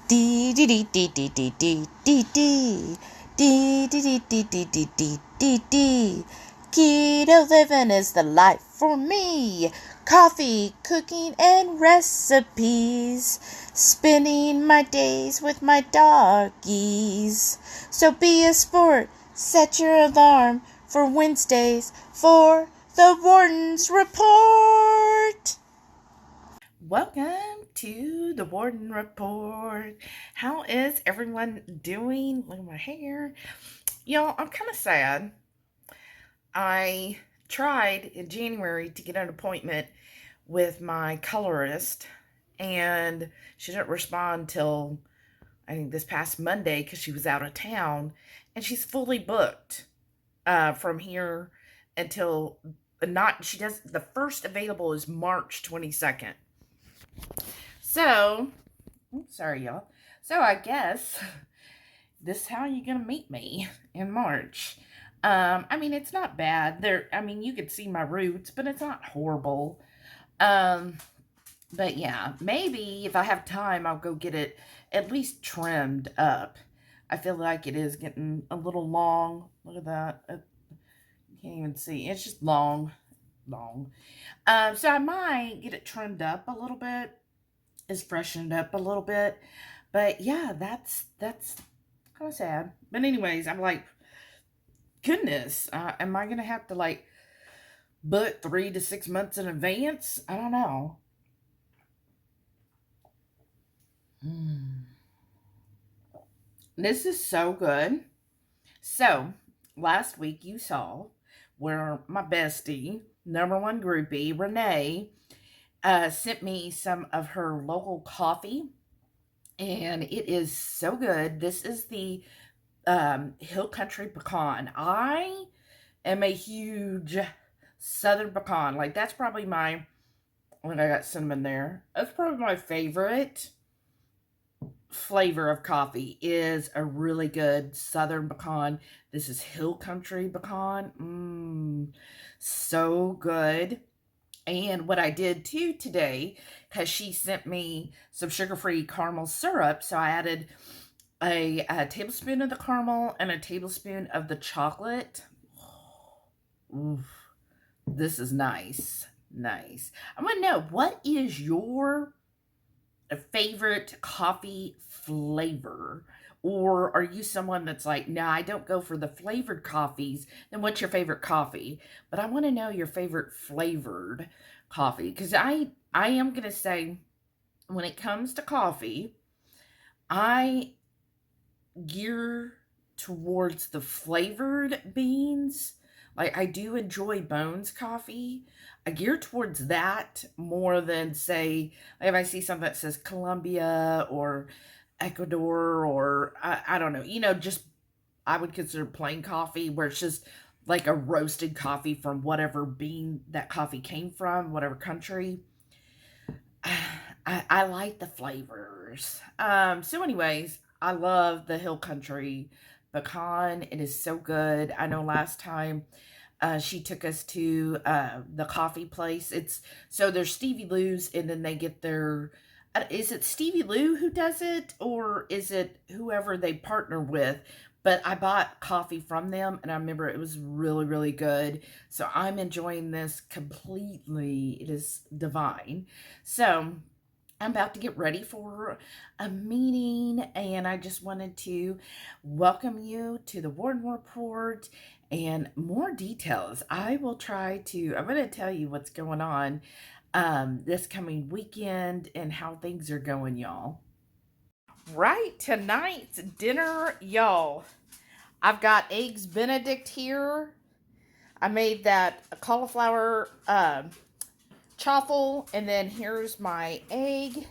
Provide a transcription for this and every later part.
Dee dee dee dee dee dee dee dee dee dee dee dee dee dee dee dee dee dee. Keto living is the life for me. Coffee, cooking, and recipes. Spending my days with my doggies. So be a sport. Set your alarm for Wednesdays for the Warden's Report. Welcome to the Warden Report. How is everyone doing? Look at my hair. Y'all, I'm kind of sad. I tried in January to get an appointment with my colorist, and she didn't respond till I think this past Monday because she was out of town, and she's fully booked from here until the first available is March 22nd. So, sorry y'all. So I guess this is how you're gonna meet me in March. I mean, it's not bad. You could see my roots, but it's not horrible. But yeah, maybe if I have time, I'll go get it at least trimmed up. I feel like it is getting a little long. Look at that. You can't even see. It's just long. So I might get it trimmed up a little bit. Is freshened up a little bit. But yeah, that's kind of sad. But anyways, I'm like, goodness, am I going to have to book 3 to 6 months in advance? I don't know. This is so good. So, last week you saw where my bestie, #1 groupie, Renee, sent me some of her local coffee, and it is so good. This is the Hill Country Pecan. I am a huge Southern pecan. That's probably I got cinnamon there. That's probably my favorite flavor of coffee is a really good Southern pecan. This is Hill Country Pecan. So good. And what I did too today, because she sent me some sugar-free caramel syrup, so I added a tablespoon of the caramel and a tablespoon of the chocolate. Oof, this is nice. I want to know, what is your favorite coffee flavor? Or are you someone that's like, no, I don't go for the flavored coffees? Then what's your favorite coffee? But I want to know your favorite flavored coffee. Because I am going to say, when it comes to coffee, I gear towards the flavored beans. I do enjoy Bones coffee. I gear towards that more than, say, if I see something that says Colombia or Ecuador or I don't know, just I would consider plain coffee, where it's just like a roasted coffee from whatever bean that coffee came from, whatever country. I like the flavors. So anyways, I love the Hill Country Pecan. It is so good. I know last time she took us to the coffee place. So there's Stevie Lou's, and then they get their, is it Stevie Lou who does it, or is it whoever they partner with? But I bought coffee from them, and I remember it was really, really good. So I'm enjoying this completely. It is divine. So I'm about to get ready for a meeting, and I just wanted to welcome you to the Warden Report and more details. I'm going to tell you what's going on this coming weekend and how things are going, y'all. Right, tonight's dinner, y'all. I've got eggs Benedict here. I made that cauliflower chaffle, and then here's my egg.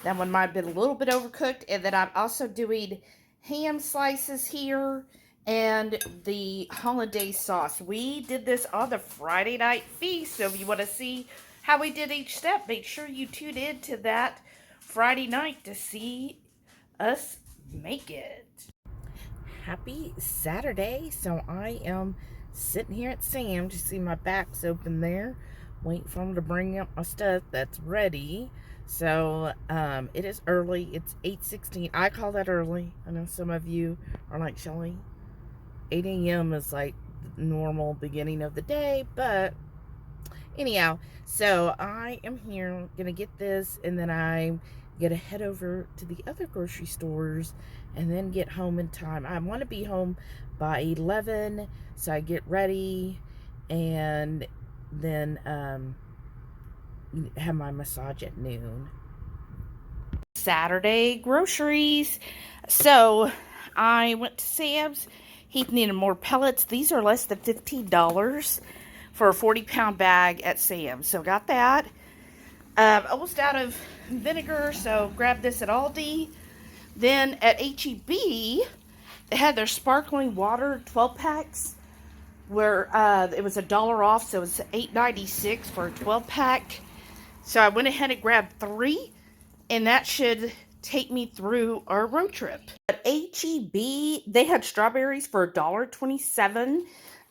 That one might have been a little bit overcooked, and then I'm also doing ham slices here and the holiday sauce. We did this on the Friday night feast, so if you want to see how we did each step, make sure you tune in to that Friday night to see us make it. Happy Saturday. So I am sitting here at Sam's. You see my back's open there, waiting for him to bring up my stuff that's ready. So, it is early. It's 8:16. I call that early. I know some of you are like, Shelly, 8 a.m. is like the normal beginning of the day, but anyhow, so I am here, gonna get this, and then I'm gonna head over to the other grocery stores and then get home in time. I want to be home by 11, so I get ready and then have my massage at noon. Saturday groceries. So I went to Sam's. Heath needed more pellets. These are less than $15 for a 40-pound bag at Sam's. So got that. Almost out of vinegar, so grabbed this at Aldi. Then at HEB, they had their sparkling water 12 packs where it was $1 off, so it was $8.96 for a 12 pack. So I went ahead and grabbed 3, and that should take me through our road trip. At HEB, they had strawberries for $1.27.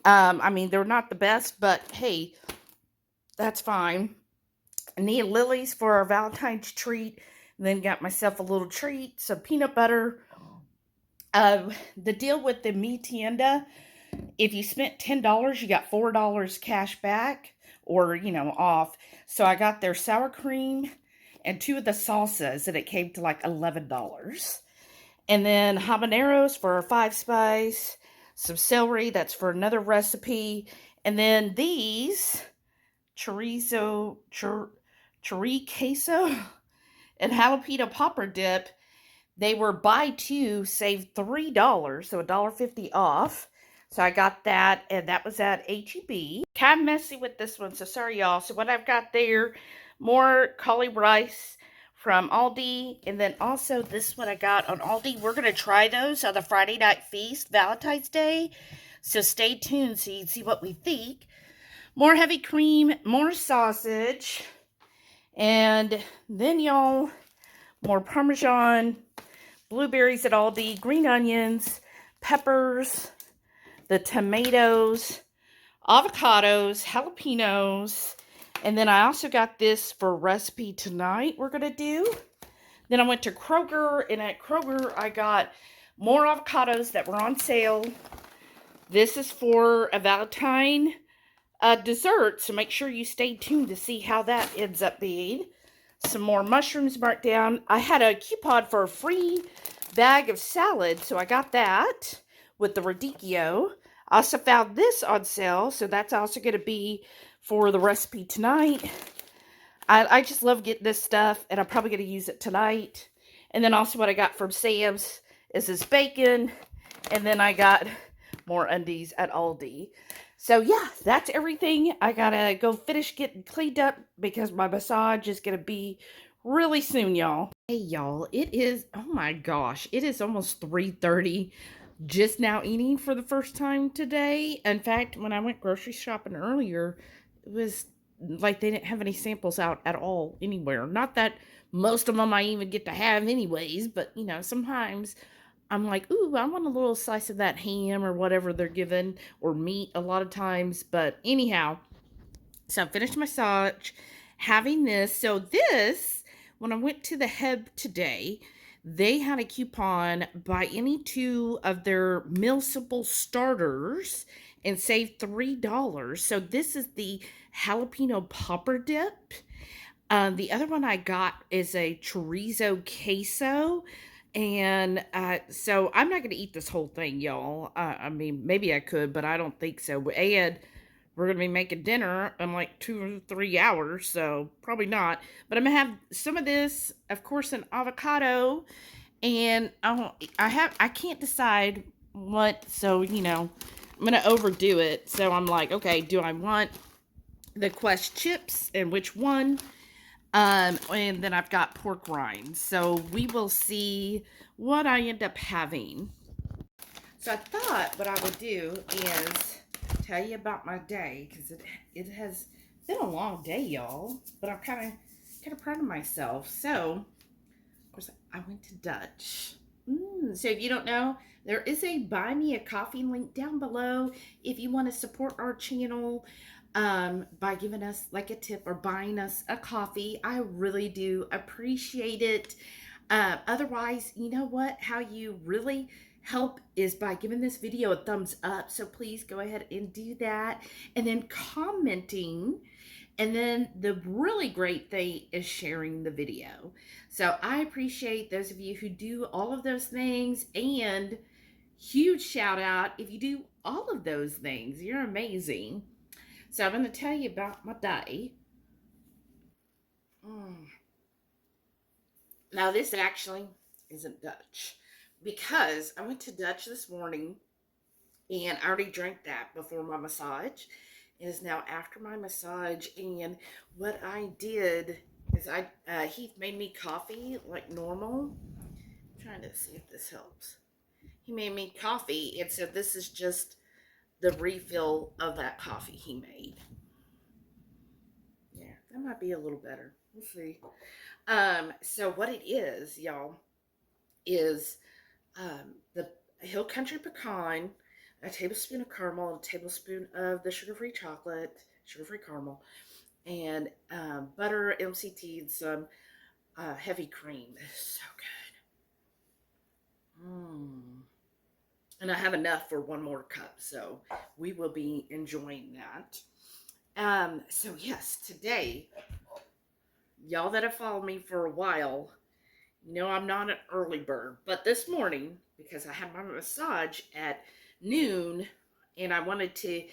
I mean, they're not the best, but hey, that's fine. I need lilies for our Valentine's treat. And then got myself a little treat, some peanut butter. The deal with the Mi Tienda, if you spent $10, you got $4 cash back or, off. So I got their sour cream and 2 of the salsas, and it came to like $11. And then habaneros for a 5-spice, some celery, that's for another recipe. And then these chorizo queso and jalapeno popper dip, they were buy 2, save $3, so $1.50 off. So I got that, and that was at HEB. Kind of messy with this one, so sorry y'all. So what I've got there, more cauli rice from Aldi, and then also this one I got on Aldi. We're going to try those on the Friday Night Feast, Valentine's Day. So stay tuned so you can see what we think. More heavy cream, more sausage, and then y'all, more Parmesan, blueberries at Aldi, green onions, peppers, the tomatoes, avocados, jalapenos, and then I also got this for recipe tonight we're going to do. Then I went to Kroger, and at Kroger I got more avocados that were on sale. This is for a Valentine dessert, so make sure you stay tuned to see how that ends up being. Some more mushrooms marked down. I had a coupon for a free bag of salad, so I got that with the radicchio. I also found this on sale, so that's also going to be for the recipe tonight. I just love getting this stuff, and I'm probably going to use it tonight. And then also what I got from Sam's is this bacon, and then I got more undies at Aldi. So yeah, that's everything. I gotta go finish getting cleaned up because my massage is gonna be really soon, y'all. Hey y'all, it is, oh my gosh, it is almost 3:30. Just now eating for the first time today. In fact, when I went grocery shopping earlier, it was like they didn't have any samples out at all anywhere. Not that most of them I even get to have anyways, but sometimes I'm like, ooh, I want a little slice of that ham or whatever they're giving, or meat a lot of times. But anyhow, so I finished my massage, having this. So this, when I went to the Heb today, they had a coupon, buy any 2 of their Meal Simple starters and save $3. So this is the jalapeno popper dip. The other one I got is a chorizo queso. And so I'm not going to eat this whole thing, y'all. I mean, maybe I could, but I don't think so. And we're going to be making dinner in like 2 or 3 hours, so probably not. But I'm going to have some of this, of course, an avocado. And I can't decide what, so, I'm going to overdo it. So I'm like, okay, do I want the Quest chips, and which one? And then I've got pork rinds. So we will see what I end up having. So I thought what I would do is tell you about my day, because it has been a long day, y'all. But I'm kind of proud of myself. So, of course, I went to Dutch. So if you don't know, there is a Buy Me a Coffee link down below if you want to support our channel. by giving us like a tip or buying us a coffee. I really do appreciate it. Otherwise, you know what? How you really help is by giving this video a thumbs up. So please go ahead and do that. And then commenting. And then the really great thing is sharing the video. So I appreciate those of you who do all of those things, and huge shout out if you do all of those things. You're amazing. So I'm going to tell you about my day. Now this actually isn't Dutch, because I went to Dutch this morning and I already drank that before my massage. It is now after my massage, and what I did is Heath made me coffee like normal. I'm trying to see if this helps. He made me coffee, and so this is just the refill of that coffee he made. Yeah, that might be a little better. We'll see. So what it is, y'all, is the Hill Country pecan, a tablespoon of caramel, a tablespoon of the sugar-free chocolate, sugar-free caramel, and butter, MCT, and some heavy cream. It's so good. And I have enough for one more cup, so we will be enjoying that. So yes, today, y'all that have followed me for a while, you know I'm not an early bird, but this morning, because I had my massage at noon, and I wanted to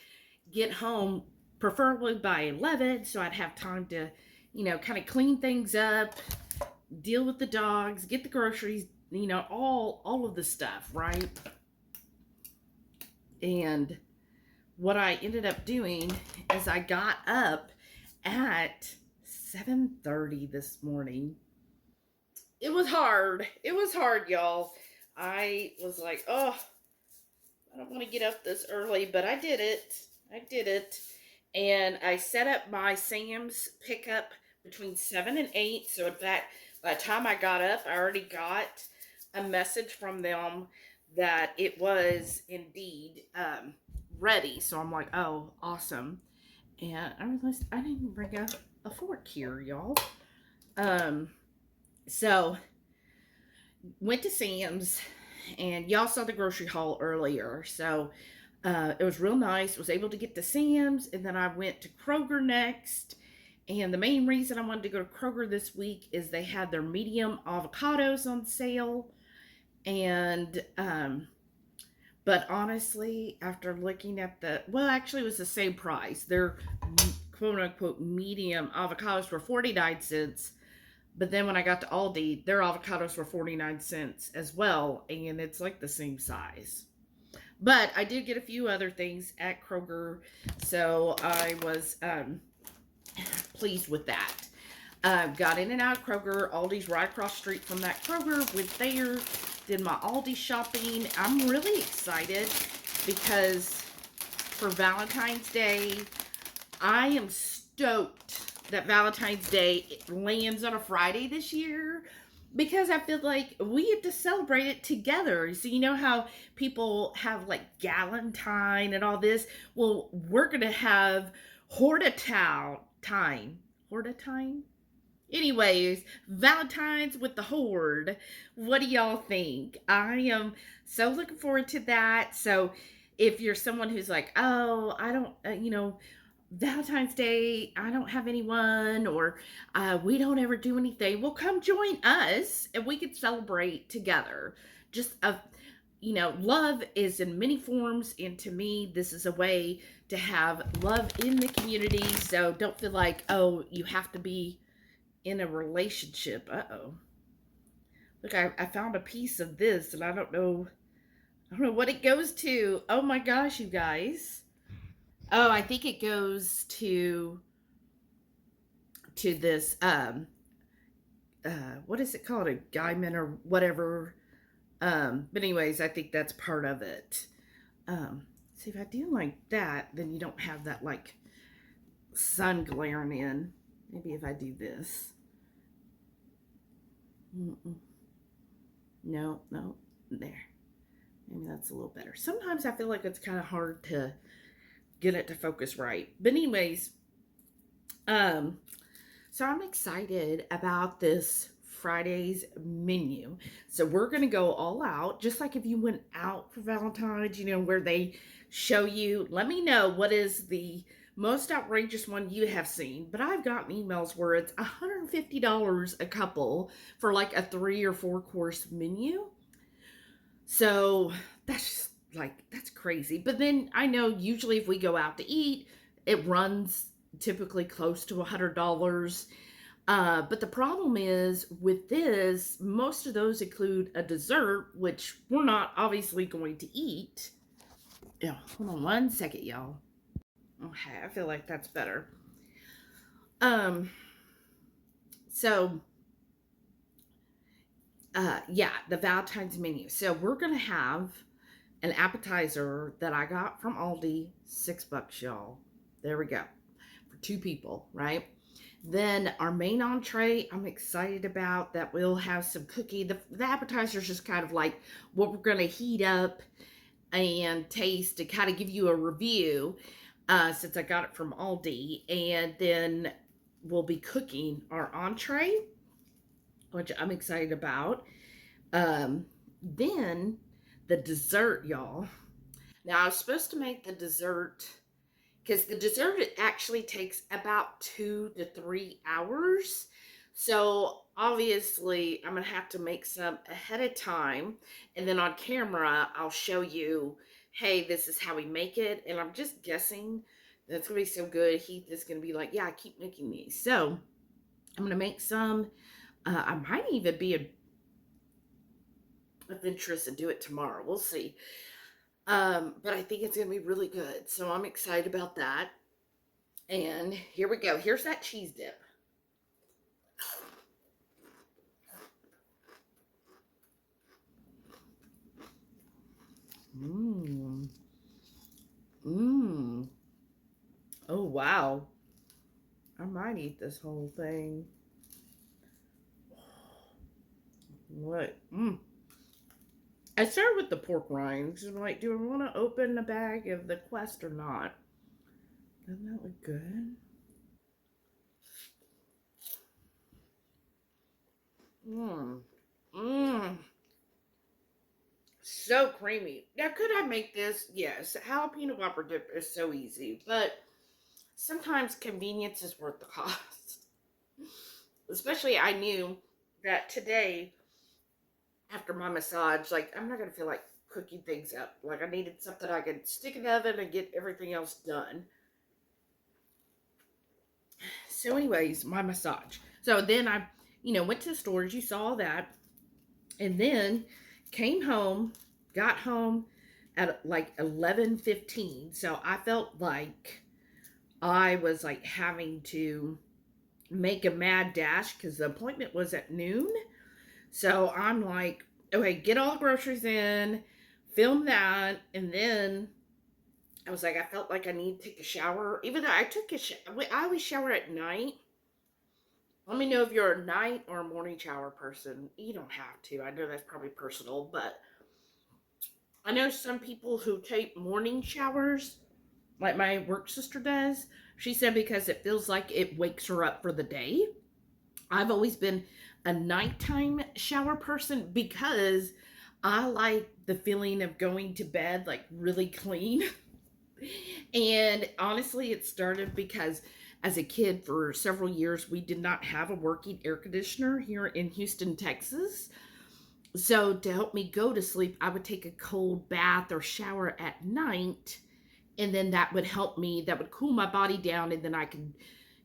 get home preferably by 11, so I'd have time to, you know, kind of clean things up, deal with the dogs, get the groceries, you know, all of the stuff, right? And what I ended up doing is I got up at 7:30 this morning. It was hard. It was hard, y'all. I was like, oh, I don't want to get up this early, but I did it. I did it. And I set up my Sam's pickup between 7 and 8. So in fact, by the time I got up, I already got a message from them that it was indeed ready. So I'm like, oh, awesome. And I realized I didn't bring a fork here, y'all. So went to Sam's, and y'all saw the grocery haul earlier. So it was real nice. Was able to get to Sam's, and then I went to Kroger next. And the main reason I wanted to go to Kroger this week is they had their medium avocados on sale. And but honestly, after looking at actually it was the same price. Their quote unquote medium avocados were 49 cents. But then when I got to Aldi, their avocados were 49 cents as well. And it's like the same size. But I did get a few other things at Kroger. So I was pleased with that. Got in and out of Kroger. Aldi's right across the street from that Kroger. Went there, did my Aldi shopping. I'm really excited because for Valentine's Day, I am stoked that Valentine's Day lands on a Friday this year, because I feel like we get to celebrate it together. So you know how people have like Galentine and all this? Well, we're going to have Horde time. Horde time? Anyways, Valentine's with the Horde. What do y'all think? I am so looking forward to that. So if you're someone who's like, oh, I don't, Valentine's Day, I don't have anyone, or we don't ever do anything, well, come join us and we can celebrate together. Just love is in many forms, and to me, this is a way to have love in the community. So don't feel like, oh, you have to be in a relationship. Look, I found a piece of this, and I don't know what it goes to. Oh my gosh, you guys. Oh, I think it goes to this what is it called? A guyman or whatever. But anyways, I think that's part of it. See, if I do like that, then you don't have that like sun glaring in. Maybe if I do this. No, there. Maybe that's a little better. Sometimes I feel like it's kind of hard to get it to focus right. But anyways, so I'm excited about this Friday's menu. So we're going to go all out, just like if you went out for Valentine's, where they show you, let me know what is the most outrageous one you have seen. But I've gotten emails where it's $150 a couple for like a 3 or 4 course menu. So that's that's crazy. But then I know usually if we go out to eat, it runs typically close to $100. But the problem is with this, most of those include a dessert, which we're not obviously going to eat. Yeah, hold on one second, y'all. Okay, I feel like that's better. Yeah, the Valentine's menu. So we're gonna have an appetizer that I got from Aldi, $6, y'all. There we go. For 2 people, right? Then our main entree, I'm excited about that. We'll have some cookie. The appetizer is just kind of like what we're going to heat up and taste to kind of give you a review since I got it from Aldi. And then we'll be cooking our entree, which I'm excited about. Then the dessert, y'all. Now, I was supposed to make the dessert, because the dessert, it actually takes about 2 to 3 hours. So obviously I'm going to have to make some ahead of time. And then on camera, I'll show you, hey, this is how we make it. And I'm just guessing that's going to be so good. Heath is going to be like, yeah, I keep making these. So I'm going to make some. I might even be adventurous and do it tomorrow. We'll see. But I think it's going to be really good. So I'm excited about that. And here we go. Here's that cheese dip. Mmm. Mmm. Oh, wow. I might eat this whole thing. What? Mmm. I started with the pork rinds. I'm like, do I want to open a bag of the Quest or not? Doesn't that look good? Mmm. Mmm. So creamy. Now, could I make this? Yes. Jalapeno popper dip is so easy, but sometimes convenience is worth the cost. Especially, I knew that today, after my massage, like, I'm not going to feel like cooking things up. Like, I needed something I could stick in the oven and get everything else done. So anyways, my massage. So then I, went to the stores. You saw that. And then came home, got home at like 11:15. So I felt like I was like having to make a mad dash because the appointment was at noon. So I'm like, okay, get all the groceries in, film that, and then I was like, I felt like I need to take a shower. Even though I took a shower, I always shower at night. Let me know if you're a night or a morning shower person. You don't have to. I know that's probably personal, but I know some people who take morning showers, like my work sister does. She said because it feels like it wakes her up for the day. I've always been a nighttime shower person because I like the feeling of going to bed like really clean. And honestly, it started because as a kid for several years, we did not have a working air conditioner here in Houston, Texas. So to help me go to sleep, I would take a cold bath or shower at night. And then that would help me, that would cool my body down. And then I could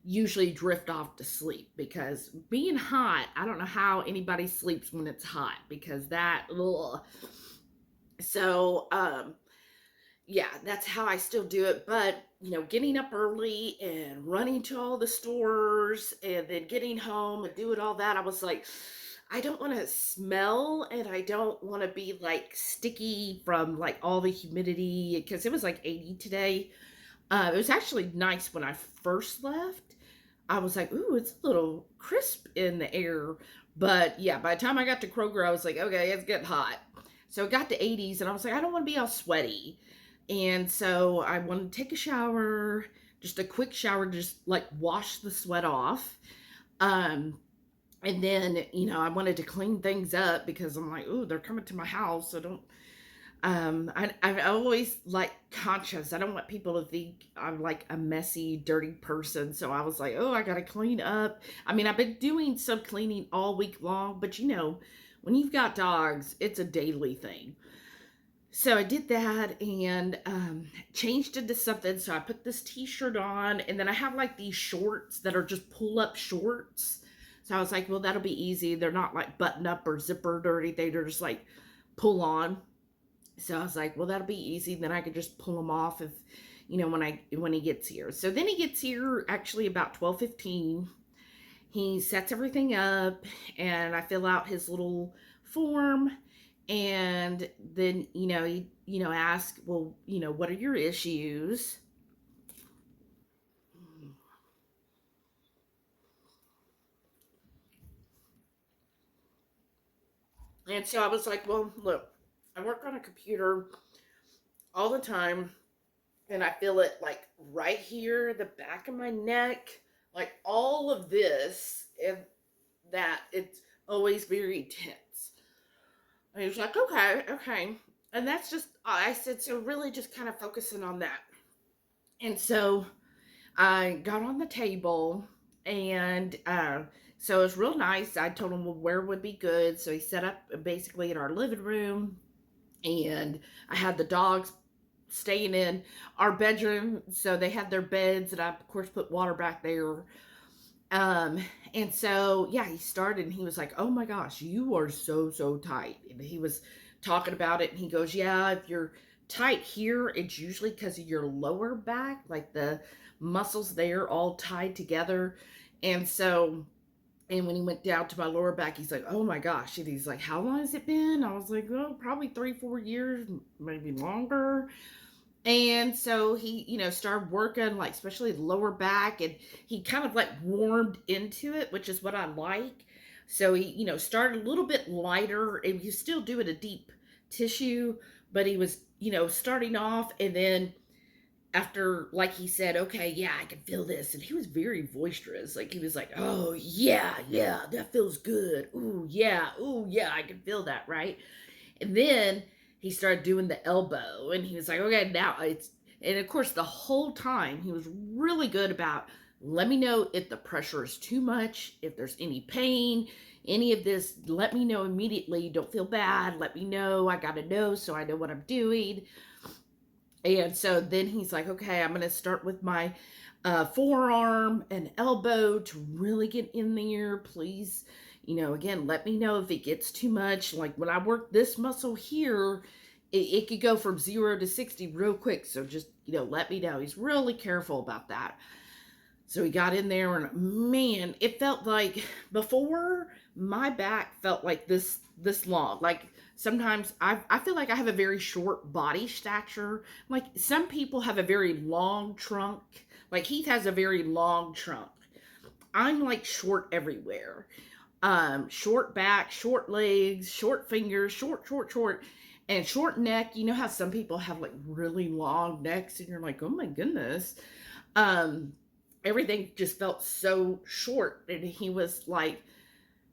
usually drift off to sleep because being hot, I don't know how anybody sleeps when it's hot because that, ugh. So, yeah, that's how I still do it. But, getting up early and running to all the stores and then getting home and doing all that, I was like, I don't want to smell and I don't want to be like sticky from like all the humidity because it was like 80 today. It was actually nice when I first left. I was like, ooh, it's a little crisp in the air. But yeah, by the time I got to Kroger, I was like, okay, it's getting hot. So it got to 80s and I was like, I don't want to be all sweaty. And so I wanted to take a shower, just a quick shower, just like wash the sweat off. Um, and then, I wanted to clean things up because I'm like, oh, they're coming to my house. So don't, I'm always like conscious. I don't want people to think I'm like a messy, dirty person. So I was like, oh, I got to clean up. I mean, I've been doing some cleaning all week long, but when you've got dogs, it's a daily thing. So I did that and changed into something. So I put this t-shirt on, and then I have like these shorts that are just pull-up shorts. So I was like, well, that'll be easy. They're not like button up or zippered or anything. They're just like pull on. So I was like, well, that'll be easy. Then I could just pull them off if, when he gets here. So then he gets here actually about 12:15. He sets everything up, and I fill out his little form, and then he ask, well, what are your issues? And so I was like, well, look, I work on a computer all the time, and I feel it like right here, the back of my neck, like all of this, and that it's always very tense. And he was like, okay, okay. And that's just, I said, so really just kind of focusing on that. And so I got on the table, and so it was real nice. I told him, well, where would be good. So he set up basically in our living room, and I had the dogs staying in our bedroom. So they had their beds, and I, of course, put water back there. Um, and so, yeah, he started, and he was like, oh my gosh, you are so, so tight. And he was talking about it, and he goes, yeah, if you're tight here, it's usually because of your lower back, like the muscles there all tied together. And so, and when he went down to my lower back, he's like, oh my gosh. And he's like, how long has it been? I was like, oh, probably 3-4 years, maybe longer. And so he, started working, like, especially the lower back, and he kind of like warmed into it, which is what I like. So he, started a little bit lighter, and he was still doing a deep tissue, but he was, starting off, and then after, like, he said, okay, yeah, I can feel this. And he was very boisterous. Like, he was like, oh, yeah, yeah, that feels good. Ooh, yeah, I can feel that, right? And then he started doing the elbow, and he was like, okay, now it's, and of course, the whole time he was really good about, let me know if the pressure is too much, if there's any pain, any of this, let me know immediately. Don't feel bad. Let me know. I got to know so I know what I'm doing. And so then he's like, okay, I'm going to start with my forearm and elbow to really get in there. Please, again, let me know if it gets too much. Like when I work this muscle here, it could go from 0 to 60 real quick. So just, let me know. He's really careful about that. So he got in there, and man, it felt like before, my back felt like this long. Like sometimes I feel like I have a very short body stature. Like some people have a very long trunk. Like Heath has a very long trunk. I'm like short everywhere. Short back, short legs, short fingers, short, and short neck. You know how some people have like really long necks, and you're like, oh my goodness. Um, Everything just felt so short, and he was like,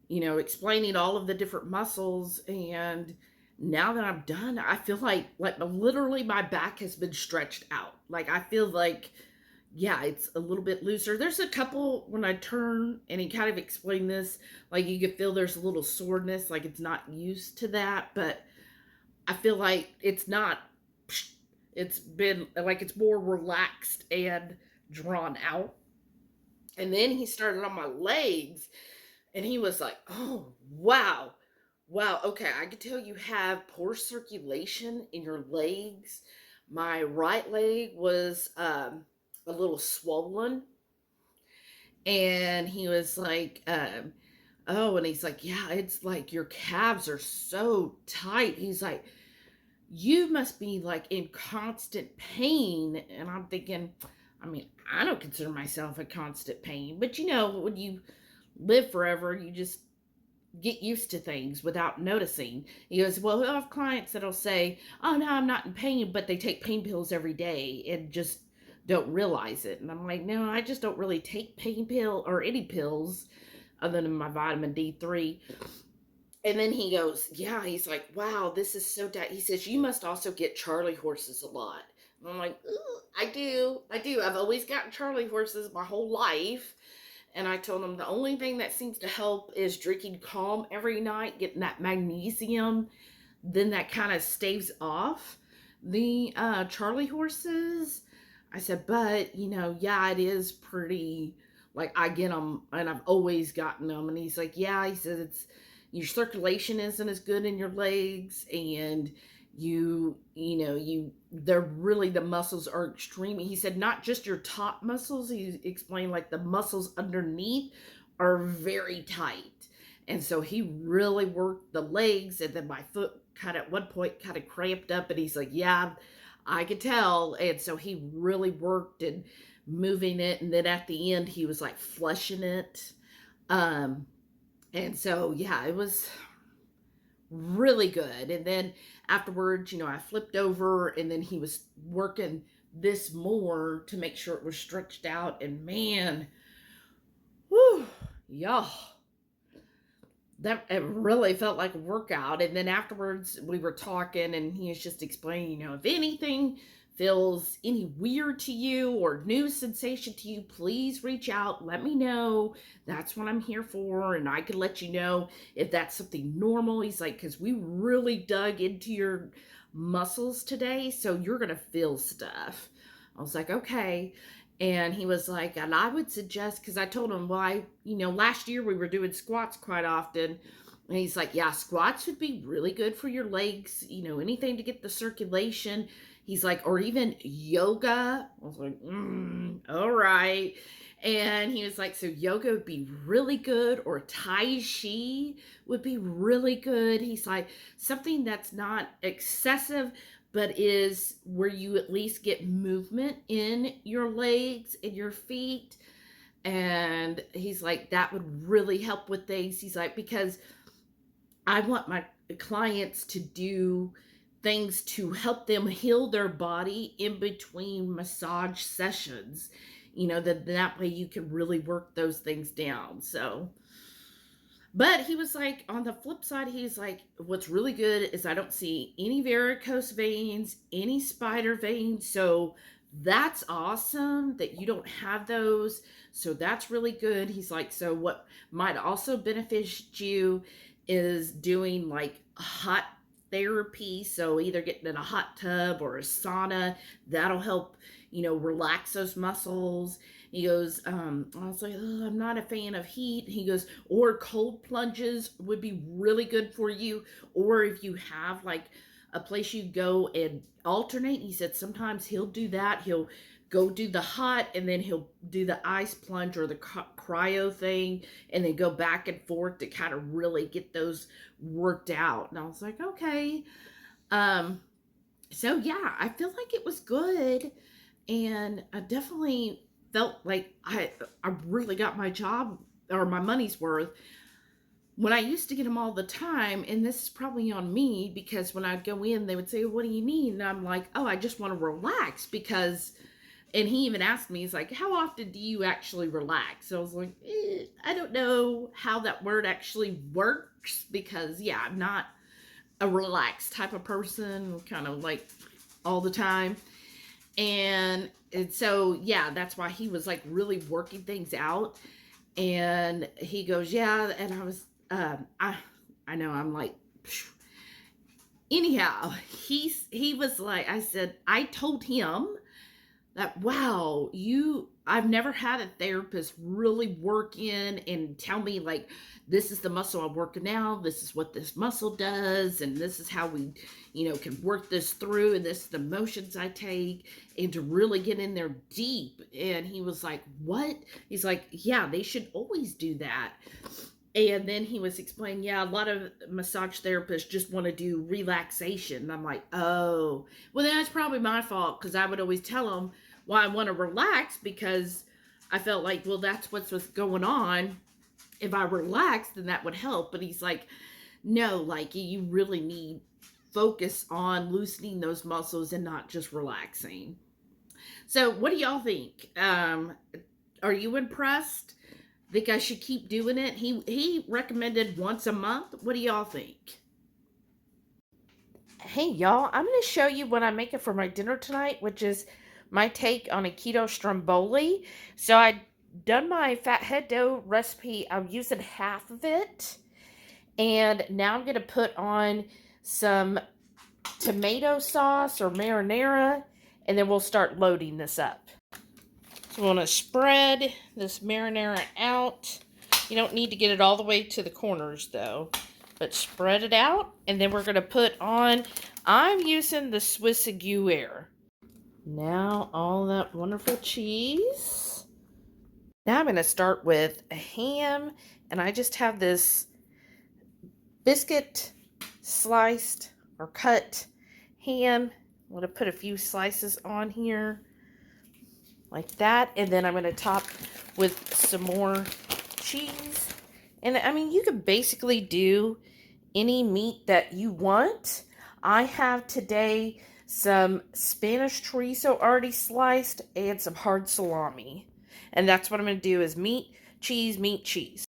explaining all of the different muscles. And now that I'm done, I feel like literally my back has been stretched out. Like I feel like, yeah, it's a little bit looser. There's a couple when I turn, and he kind of explained this, like you can feel there's a little soreness, like it's not used to that, but I feel like it's not, it's been like it's more relaxed and drawn out. And then he started on my legs, and he was like, oh, wow. Wow, okay, I can tell you have poor circulation in your legs. My right leg was a little swollen. And he was like, oh, and he's like, yeah, it's like your calves are so tight. He's like, you must be like in constant pain. And I'm thinking, I mean, I don't consider myself in constant pain, but when you live forever, you just, get used to things without noticing. He goes, well, I have clients that'll say, oh, no, I'm not in pain, but they take pain pills every day and just don't realize it. And I'm like, no, I just don't really take pain pill or any pills other than my vitamin D3. And then he goes, yeah, he's like, wow, this is so he says, you must also get Charlie horses a lot. And I'm like, I do. I've always gotten Charlie horses my whole life. And I told him the only thing that seems to help is drinking calm every night, getting that magnesium. Then that kind of staves off the Charlie horses. I said, but, yeah, it is pretty, like, I get them, and I've always gotten them. And he's like, yeah, he says, your circulation isn't as good in your legs, and they're really, the muscles are extremely, he said, not just your top muscles. He explained, like, the muscles underneath are very tight. And so he really worked the legs, and then my foot kind of at one point kind of cramped up, and he's like, yeah, I could tell. And so he really worked and moving it, and then at the end he was like flushing it. And so, yeah, it was really good. And then afterwards, I flipped over, and then he was working this more to make sure it was stretched out. And man, whew, y'all, it really felt like a workout. And then afterwards we were talking, and he was just explaining, if anything feels any weird to you or new sensation to you, please reach out, let me know. That's what I'm here for, and I can let you know if that's something normal. He's like, because we really dug into your muscles today, so you're gonna feel stuff. I was like, okay. And he was like, and I would suggest, because I told him, well, last year we were doing squats quite often. And he's like, yeah, squats would be really good for your legs, anything to get the circulation. He's like, or even yoga. I was like, all right. And he was like, so yoga would be really good, or Tai Chi would be really good. He's like, something that's not excessive, but is where you at least get movement in your legs and your feet. And he's like, that would really help with things. He's like, because I want my clients to do things to help them heal their body in between massage sessions, that way you can really work those things down. So, but he was like, on the flip side, he's like, what's really good is I don't see any varicose veins, any spider veins. So that's awesome that you don't have those. So that's really good. He's like, so what might also benefit you is doing like hot therapy. So either getting in a hot tub or a sauna, that'll help, relax those muscles. He goes, I was like, oh, I'm not a fan of heat. He goes, or cold plunges would be really good for you. Or if you have like a place you go and alternate, he said sometimes he'll do that. He'll go do the hot, and then he'll do the ice plunge or the cryo thing, and then go back and forth to kind of really get those worked out. And I was like, okay. So yeah, I feel like it was good. And I definitely felt like I really got my job or my money's worth. When I used to get them all the time, and this is probably on me, because when I'd go in, they would say, what do you need? And I'm like, oh, I just want to relax, because, and he even asked me, he's like, how often do you actually relax? So I was like, I don't know how that word actually works, because yeah, I'm not a relaxed type of person, kind of like all the time. And so, yeah, that's why he was like really working things out. And he goes, yeah. And I was, I know, I'm like, phew. Anyhow, he was like, I said, I told him that, wow, I've never had a therapist really work in and tell me like, this is the muscle I'm working now, this is what this muscle does, and this is how we, can work this through, and this is the motions I take, and to really get in there deep. And he was like, what? He's like, yeah, they should always do that. And then he was explaining, yeah, a lot of massage therapists just want to do relaxation. And I'm like, oh, well, that's probably my fault, because I would always tell them, well, I want to relax, because I felt like, well, that's what's going on. if I relax, then that would help. But he's like, no, like you really need focus on loosening those muscles and not just relaxing. So what do y'all think? Are you impressed? Think I should keep doing it? He recommended once a month. What do y'all think? Hey y'all, I'm going to show you what I'm making for my dinner tonight, which is my take on a Keto Stromboli. So I done my fathead dough recipe. I'm using half of it. And now I'm going to put on some tomato sauce or marinara, and then we'll start loading this up. So we want to spread this marinara out. You don't need to get it all the way to the corners though, but spread it out. And then we're going to put on, I'm using the Swiss Gruyere. Now all that wonderful cheese. Now I'm going to start with a ham, and I just have this biscuit sliced or cut ham. I'm going to put a few slices on here like that, and then I'm going to top with some more cheese. And I mean, you could basically do any meat that you want. I have today some Spanish chorizo already sliced and some hard salami. And that's what I'm going to do is meat, cheese, meat, cheese.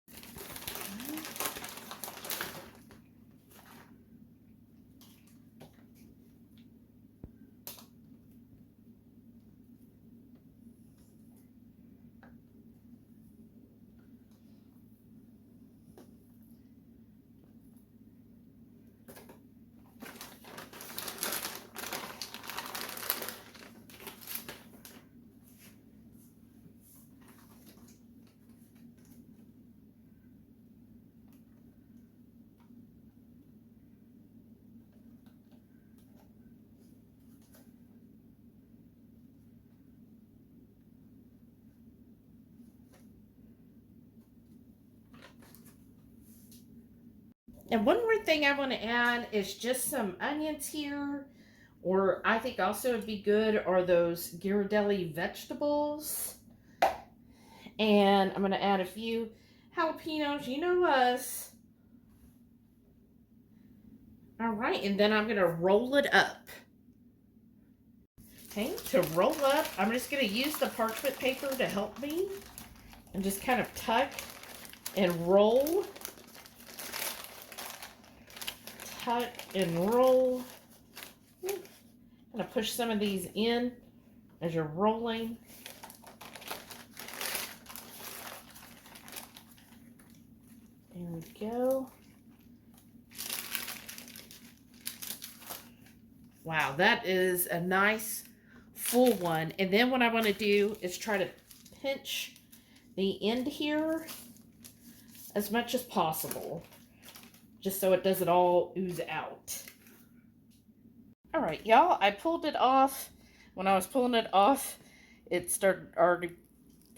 And one more thing I want to add is just some onions here, or I think also would be good are those Ghirardelli vegetables. And I'm going to add a few jalapenos, you know us. All right, and then I'm going to roll it up. Okay, to roll up, I'm just going to use the parchment paper to help me. And just kind of tuck and roll. Tuck and roll. I'm going to push some of these in as you're rolling. There we go. Wow, that is a nice full one. And then what I want to do is try to pinch the end here as much as possible, just so it doesn't all ooze out. All right, y'all, I pulled it off. When I was pulling it off, it started already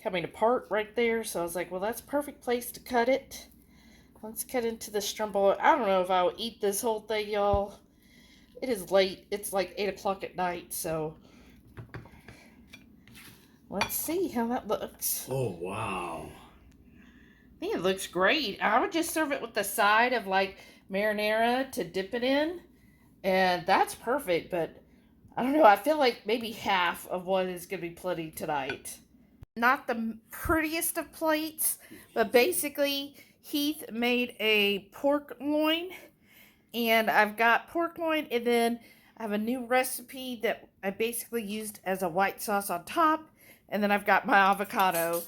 coming apart right there. So I was like, well, that's a perfect place to cut it. Let's cut into the stromboli. I don't know if I'll eat this whole thing, y'all. It is late. It's like 8 o'clock at night, so let's see how that looks. Oh, wow. I think it looks great. I would just serve it with the side of like marinara to dip it in, and that's perfect. But I don't know, I feel like maybe half of one is going to be plenty tonight. Not the prettiest of plates, but basically Heath made a pork loin, and I've got pork loin, and then I have a new recipe that I basically used as a white sauce on top, and then I've got my avocado.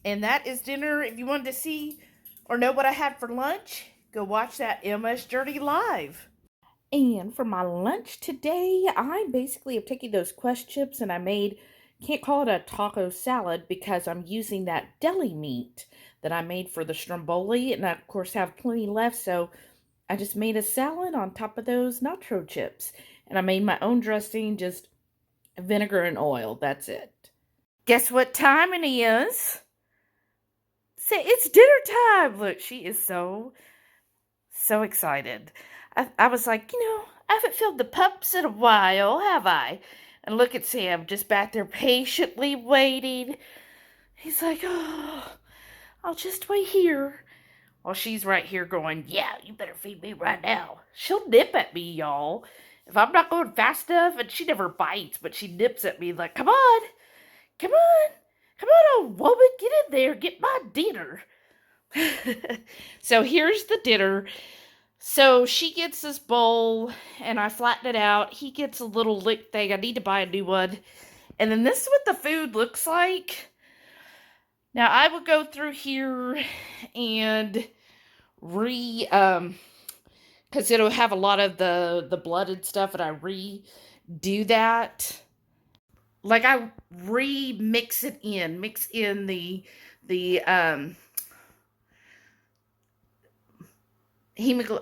And that is dinner. If you wanted to see or know what I had for lunch, go watch that MS Journey live. And for my lunch today, I basically have taken those Quest chips and I made, can't call it a taco salad because I'm using that deli meat that I made for the stromboli. And I, of course, have plenty left. So I just made a salad on top of those nacho chips. And I made my own dressing, just vinegar and oil. That's it. Guess what time it is? Say, it's dinner time. Look, she is so excited. I was like, I haven't filled the pups in a while, have I? And look at Sam, just back there patiently waiting. He's like, oh, I'll just wait here. while she's right here going, yeah, you better feed me right now. She'll nip at me, y'all. If I'm not going fast enough, and she never bites, but she nips at me like, come on, come on, come on, old woman, get in there, get my dinner. So here's the dinner. So she gets this bowl, and I flatten it out. He gets a little lick thing. I need to buy a new one. And then this is what the food looks like. Now, I will go through here and because it'll have a lot of the blood and stuff, and I redo that. Like, I mix in the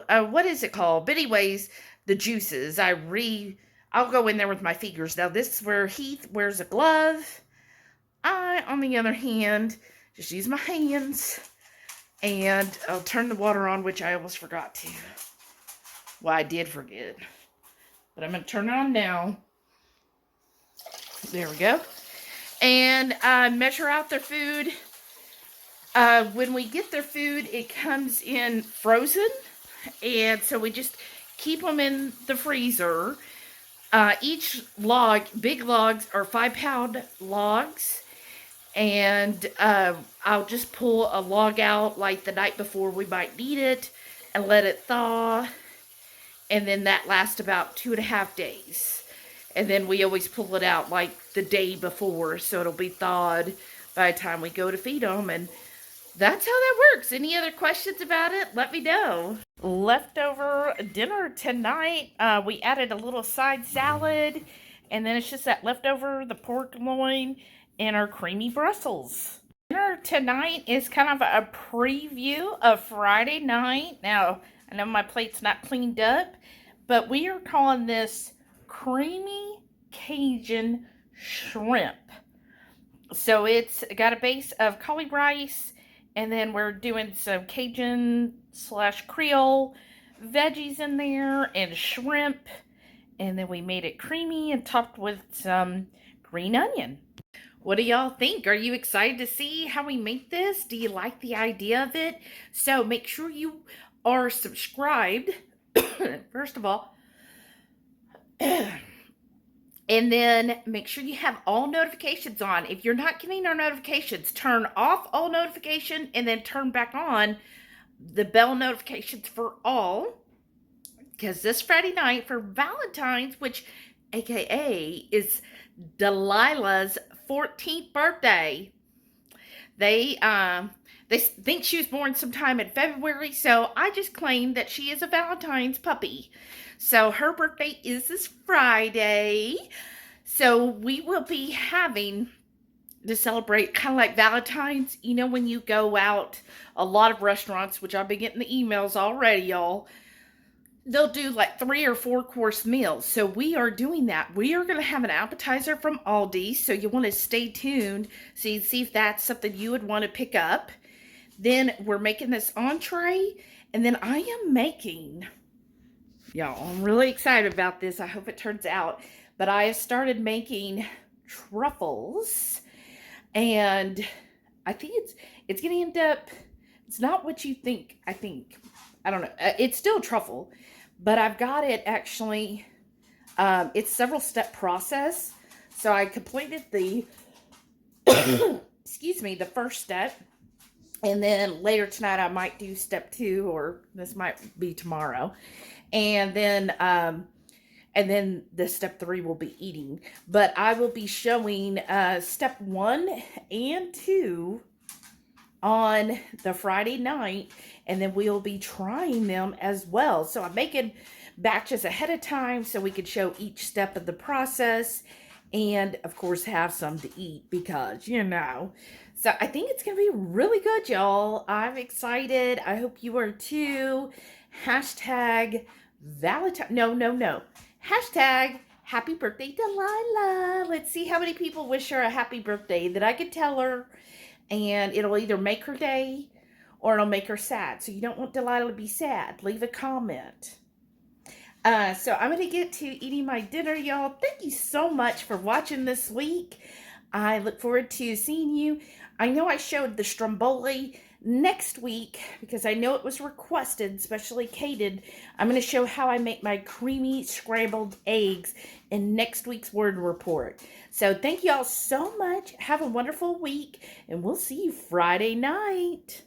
what is it called? But anyways, the juices. I'll go in there with my fingers. Now, this is where Heath wears a glove. I, on the other hand, just use my hands. And I'll turn the water on, which I almost forgot to. Well, I did forget. But I'm going to turn it on now. There we go. And measure out their food. When we get their food, it comes in frozen. And so we just keep them in the freezer. Each log, big logs, are 5-pound logs. And I'll just pull a log out like the night before we might need it and let it thaw. And then that lasts about 2.5 days. And then we always pull it out like the day before, so it'll be thawed by the time we go to feed them. And that's how that works. Any other questions about it? Let me know. Leftover dinner tonight. We added a little side salad. And then it's just that leftover, the pork loin, and our creamy Brussels. Dinner tonight is kind of a preview of Friday night. Now, I know my plate's not cleaned up, but we are calling this creamy Cajun shrimp. So it's got a base of cauli rice, and then we're doing some Cajun / Creole veggies in there and shrimp. And then we made it creamy and topped with some green onion. What do y'all think? Are you excited to see how we make this? Do you like the idea of it? So make sure you are subscribed, first of all. And then make sure you have all notifications on. If you're not getting our notifications, turn off all notification and then turn back on the bell notifications for all. Because this Friday night for Valentine's, which AKA is Delilah's 14th birthday. They think she was born sometime in February, so I just claimed that she is a Valentine's puppy. So her birthday is this Friday. So we will be having to celebrate kind of like Valentine's. You know, when you go out, a lot of restaurants, which I've been getting the emails already, y'all, they'll do like 3 or 4 course meals. So we are doing that. We are going to have an appetizer from Aldi. So you want to stay tuned so you see if that's something you would want to pick up. Then we're making this entree. And then I am making, y'all, I'm really excited about this. I hope it turns out. But I have started making truffles. And I think it's going to end up, it's not what you think, I think. I don't know. It's still truffle. But I've got it actually, it's several step process. So I completed the, excuse me, the first step. And then later tonight I might do step 2, or this might be tomorrow. And then the step 3 will be eating. But I will be showing step 1 and 2 on the Friday night, and then we'll be trying them as well. So I'm making batches ahead of time so we can show each step of the process, and of course have some to eat because, you know. So I think it's going to be really good, y'all. I'm excited. I hope you are too. Hashtag Valentine. No. Hashtag happy birthday, Delilah. Let's see how many people wish her a happy birthday that I could tell her. And it'll either make her day or it'll make her sad. So you don't want Delilah to be sad. Leave a comment. So I'm going to get to eating my dinner, y'all. Thank you so much for watching this week. I look forward to seeing you. I know I showed the Stromboli Next week, because I know it was requested, especially cated, I'm going to show how I make my creamy scrambled eggs in next week's Warden Report. So thank you all so much. Have a wonderful week, and we'll see you Friday night.